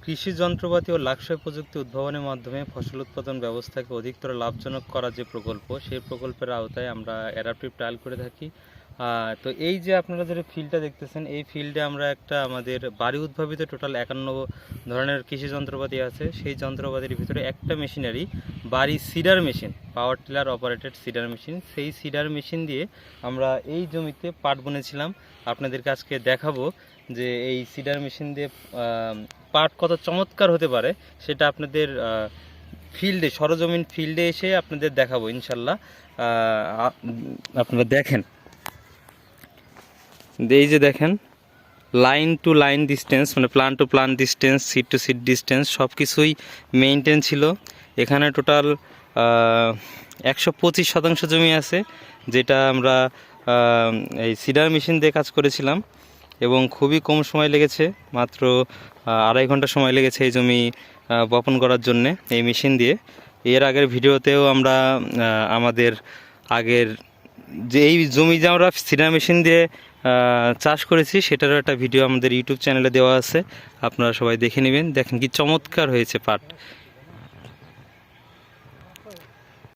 কৃষি যন্ত্রপাতি ও লাক্সয় প্রযুক্তি উদ্ভাবনের মাধ্যমে ফসল উৎপাদন ব্যবস্থাকে অধিকতর লাভজনক করার যে প্রকল্প, সেই প্রকল্পের আওতায় আমরা অ্যাডাপটিভ ট্রায়াল করে থাকি। তো এই যে আপনারা যে ফিল্ডটা দেখতেছেন, এই ফিল্ডে আমরা একটা আমাদের বাড়ি উদ্ভাবিত টোটাল 51 ধরনের কৃষি যন্ত্রপাতি আছে। সেই যন্ত্রপাতির ভিতরে একটা মেশিনারি বাড়ি seeder machine, power tiller operated seeder machine, সেই সিডার মেশিন দিয়ে আমরা এই জমিতে পাট বুনেছিলাম। আপনাদেরকে আজকে দেখাবো যে এই সিডার মেশিন দিয়ে পাট কত চমৎকার হতে পারে, সেটা আপনাদের ফিল্ডে, সরজমিন ফিল্ডে এসে আপনাদের দেখাবো ইনশাল্লাহ। আপনারা দেখেন, এই যে দেখেন, লাইন টু লাইন ডিস্টেন্স, মানে plant to plant distance, seed to seed distance সব কিছুই মেনটেন ছিল। এখানে টোটাল 125% জমি আছে, যেটা আমরা এই সিডার মেশিন দিয়ে কাজ করেছিলাম এবং খুবই কম সময় লেগেছে, মাত্র 2.5 ঘন্টা সময় লেগেছে এই জমি বপন করার জন্যে এই মেশিন দিয়ে। এর আগের ভিডিওতেও আমরা আমাদের আগের যে এই জমি যে আমরা সিডার মেশিন দিয়ে চাষ করেছি, সেটারও একটা ভিডিও আমাদের ইউটিউব চ্যানেলে দেওয়া আছে, আপনারা সবাই দেখে নেবেন। দেখেন কি চমৎকার হয়েছে পাট।